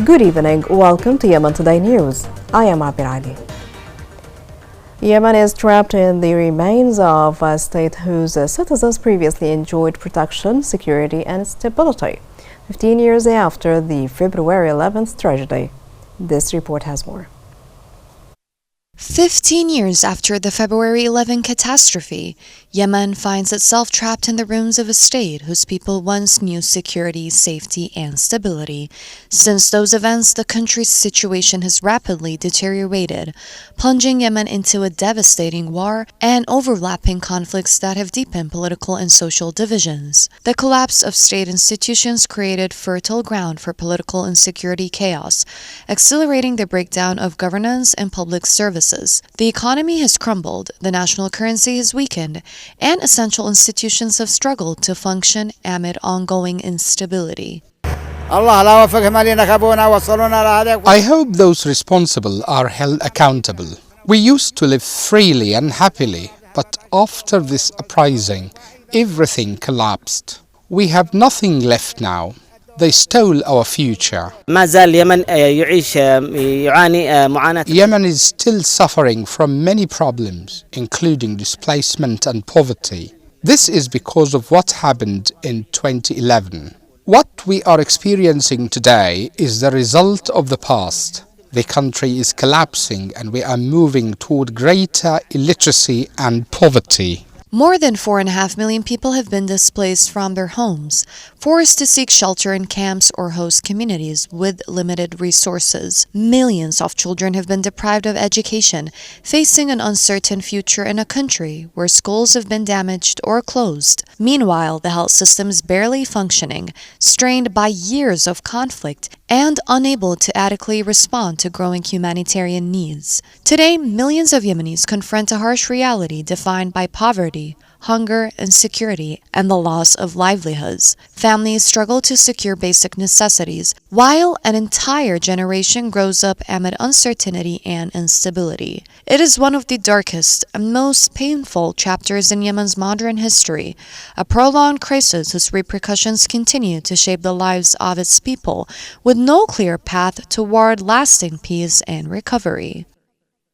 Good evening. Welcome to Yemen Today News. I am Abir Ali. Yemen is trapped in the remains of a state whose citizens previously enjoyed protection, security, and stability, 15 years after the February 11th tragedy. This report has more. 15 years after the February 11 catastrophe, Yemen finds itself trapped in the ruins of a state whose people once knew security, safety, and stability. Since those events, the country's situation has rapidly deteriorated, plunging Yemen into a devastating war and overlapping conflicts that have deepened political and social divisions. The collapse of state institutions created fertile ground for political and security chaos, accelerating the breakdown of governance and public services. The economy has crumbled, the national currency has weakened, and essential institutions have struggled to function amid ongoing instability. I hope those responsible are held accountable. We used to live freely and happily, but after this uprising, everything collapsed. We have nothing left now. They stole our future. Yemen is still suffering from many problems, including displacement and poverty. This is because of what happened in 2011. What we are experiencing today is the result of the past. The country is collapsing and we are moving toward greater illiteracy and poverty. More than 4.5 million people have been displaced from their homes, forced to seek shelter in camps or host communities with limited resources. Millions of children have been deprived of education, facing an uncertain future in a country where schools have been damaged or closed. Meanwhile, the health system is barely functioning, strained by years of conflict and unable to adequately respond to growing humanitarian needs. Today, millions of Yemenis confront a harsh reality defined by poverty, hunger, insecurity, and the loss of livelihoods. Families struggle to secure basic necessities, while an entire generation grows up amid uncertainty and instability. It is one of the darkest and most painful chapters in Yemen's modern history, a prolonged crisis whose repercussions continue to shape the lives of its people, with no clear path toward lasting peace and recovery.